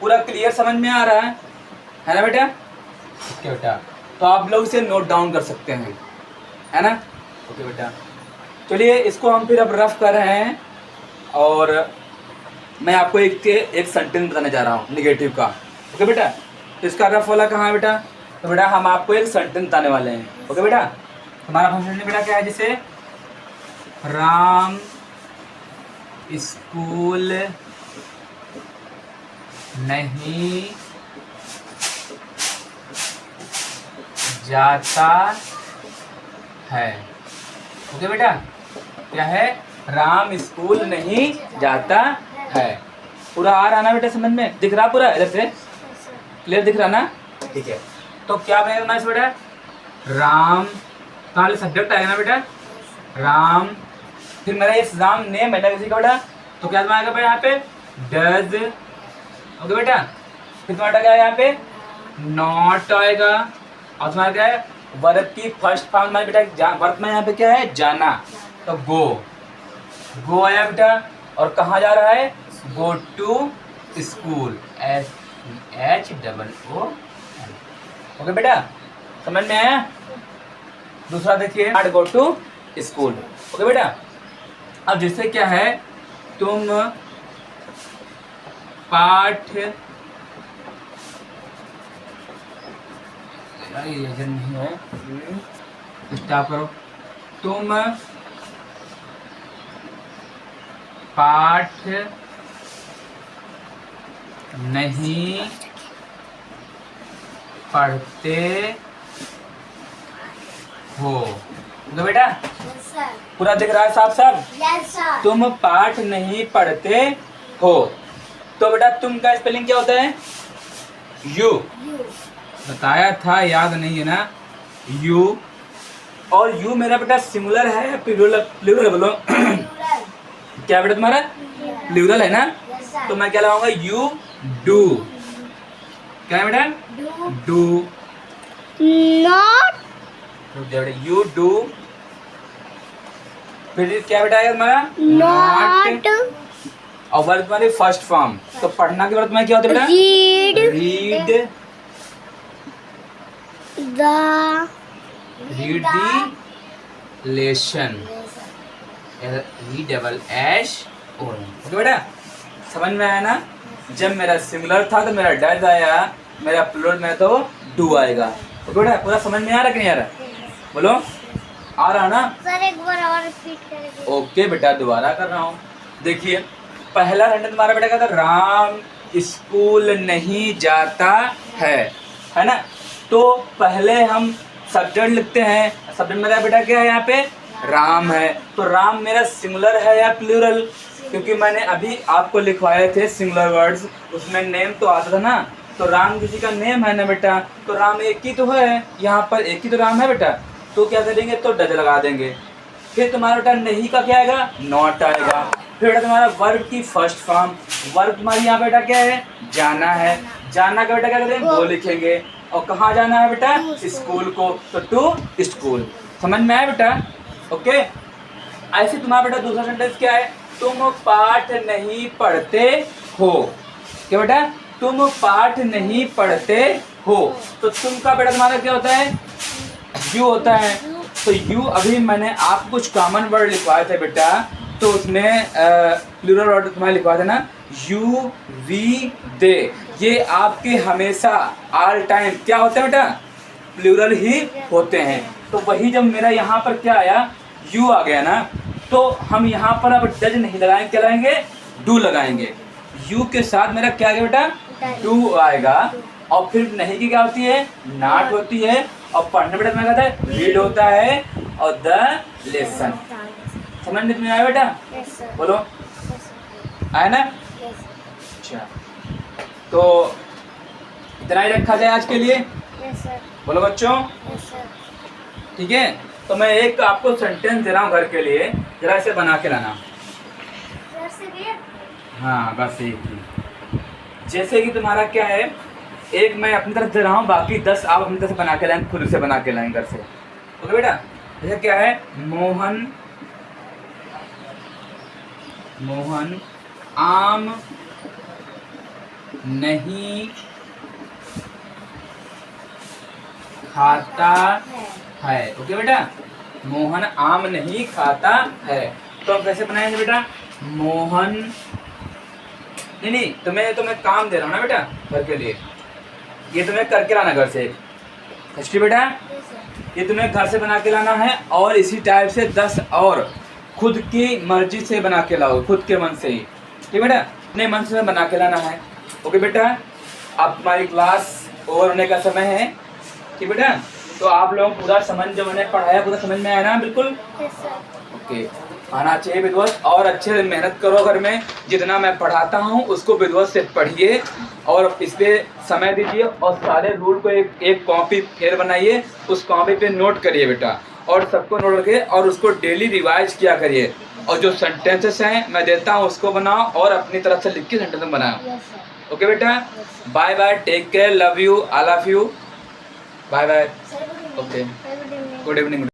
पूरा क्लियर समझ में आ रहा है ना बेटा? ओके बेटा, तो आप लोग इसे नोट डाउन कर सकते हैं, है ना? ओके बेटा, चलिए इसको हम फिर अब रफ कर रहे हैं और मैं आपको एक सेंटेंस बताने जा रहा हूँ निगेटिव का। ओके बेटा, तो इसका रफ वाला कहाँ है बेटा? तो बेटा हम आपको एक सेंटेंस बताने वाले हैं। ओके बेटा, हमारा फर्स्ट सेंटेंस बेटा क्या है? जैसे राम स्कूल नहीं जाता है। ओके बेटा, क्या है? राम स्कूल नहीं जाता है। पूरा आ रहा ना बेटा समझ में? दिख रहा पूरा इधर से? क्लियर दिख रहा ना? ठीक है, तो क्या बनेगा इस बेटा? राम का सब्जेक्ट आएगा ना बेटा? राम, फिर मेरा ये राम नेम है ना किसी का बेटा, तो क्या आएगा बेटा यहाँ पे? डज। ओके बेटा, फिर तुम्हारा क्या है यहाँ पे? नॉट आएगा। और तुम्हारा क्या है? वर्ब की फर्स्ट फॉर्म हमारे बेटा वर्ब में यहाँ पे क्या है? जाना, तो गो। गो आया बेटा, और कहाँ जा रहा है? Go to school, SCHOOL। Okay बेटा, समझ में आया? दूसरा देखिए, not go to school. Okay बेटा, अब जैसे क्या है? तुम पाठ नहीं है, स्टॉप करो। तुम पाठ नहीं पढ़ते हो। तो बेटा पूरा दिख रहा है साफ साफ? Yes sir. तुम पाठ नहीं पढ़ते हो। तो बेटा तुम का स्पेलिंग क्या होता है? यू। बताया था, याद नहीं है ना? यू। और यू मेरा बेटा सिंगुलर है या प्लूरल? प्लूरल बोलो। क्या बेटा तुम्हारा? प्लूरल है ना? तो मैं क्या लगाऊंगा? You do. क्या है बेटा? डू। नॉट। यू डू, फिर क्या बेटा है तुम्हारा? नॉट। और वर्ब तुम्हारी फर्स्ट फॉर्म, तो पढ़ना के वर्ब तुम्हारा क्या होता है बेटा? Read. Read. The. Read the lesson, ESSON। Okay बेटा, समझ में आया ना? जब मेरा सिंगुलर था तो मेरा डज आया, मेरा प्लूरल में तो डू आएगा। ओके बेटा, पूरा समझ में आ रहा कि नहीं आ रहा? बोलो, आ रहा ना? सर एक बार और रिपीट करेंगे? ओके बेटा, दोबारा कर रहा हूँ। देखिए पहला सेंटेंस हमारा बेटा क्या था? राम स्कूल नहीं जाता है ना? तो पहले हम सब्जेक्ट लिखते हैं। सब्जेक्ट मेरा बेटा क्या है यहाँ पे? राम है। तो राम मेरा सिंगुलर है या प्लूरल? क्योंकि मैंने अभी आपको लिखवाए थे सिंगुलर वर्ड्स, उसमें नेम तो आता था ना। तो राम किसी का नेम है ना बेटा, तो राम एक ही तो है, यहाँ पर एक ही तो राम है बेटा। तो क्या करेंगे? तो डज लगा देंगे। फिर तुम्हारा बेटा नहीं का क्या आएगा? नॉट आएगा। फिर बेटा तुम्हारा वर्ब की फर्स्ट फॉर्म, वर्ब तुम्हारी यहाँ बेटा क्या है? जाना है। जाना का बेटा क्या करेंगे? वो लिखेंगे। और कहाँ जाना है बेटा? स्कूल को, तो टू स्कूल। समझ में आया बेटा? ओके, ऐसे तुम्हारा बेटा दूसरा सेंटेंस क्या है? तुम पाठ नहीं पढ़ते हो। क्या बेटा? तुम पाठ नहीं पढ़ते हो। तो तुम का बेटा तुम्हारा क्या होता है? यू होता है। तो यू अभी मैंने आप कुछ कॉमन वर्ड लिखवाए थे बेटा, तो उसमें प्लूरल वर्ड तुम्हारे लिखवाए थे ना? यू, वी, दे। ये आपके हमेशा ऑल टाइम क्या होते हैं बेटा? प्लूरल ही होते हैं। तो वही जब मेरा यहाँ पर क्या आया? यू आ गया ना, तो हम यहाँ पर अब डज नहीं लगाएंगे, क्या लगाएंगे? डू लगाएंगे। यू के साथ मेरा क्या आएगा बेटा? डू आएगा। और फिर नहीं की क्या होती है? नॉट होती है। और पढ़ने बेटा में कहता है? रीड होता है। और द लेसन। समझ में आया बेटा? Yes sir. बोलो, आया ना? अच्छा, तो इतना ही रखा जाए आज के लिए। Yes sir. बोलो बच्चों, यस सर। ठीक है? तो मैं एक आपको सेंटेंस दे रहा हूँ घर के लिए, जरा इसे बना के लाना। हाँ बस एक ही। जैसे कि तुम्हारा क्या है, एक मैं अपनी तरफ दे रहा हूँ, बाकी 10 आप अपनी तरफ से बना के लाएं, खुद से बना के लाएं घर से। ओके बेटा? जैसे क्या है? मोहन आम नहीं खाता है। ओके बेटा, मोहन आम नहीं खाता है। तो हम कैसे बनाएंगे बेटा? मोहन, नहीं तुम्हें काम दे रहा हूँ ना बेटा घर के लिए, ये तुम्हें करके लाना घर से। हिस्ट्री बेटा Yes, sir. ये तुम्हें घर से बना के लाना है, और इसी टाइप से 10 और खुद की मर्जी से बना के लाओ, खुद के मन से ही। ठीक बेटा, अपने मन से बना के लाना है। ओके बेटा, अब हमारी क्लास ओवर होने का समय है। ठीक बेटा, तो आप लोग पूरा समझ, जो मैंने पढ़ाया पूरा समझ में आया ना? बिल्कुल Yes, sir. ओके, आना चाहिए विद्वत, और अच्छे से मेहनत करो घर में। जितना मैं पढ़ाता हूँ उसको विद्वत से पढ़िए और इस पे समय दीजिए, और सारे रूल को एक कॉपी फेर बनाइए, उस कॉपी पे नोट करिए बेटा, और सबको नोट रखिए, और उसको डेली रिवाइज किया करिए। और जो सेंटेंसेस हैं मैं देता हूँ उसको बनाओ, और अपनी तरफ से लिख के सेंटेंस बनाओ। Yes, sir. ओके बेटा, bye bye, take care, love you, I love you, bye bye. Sir, good evening. Okay. Sir, good evening. Good evening.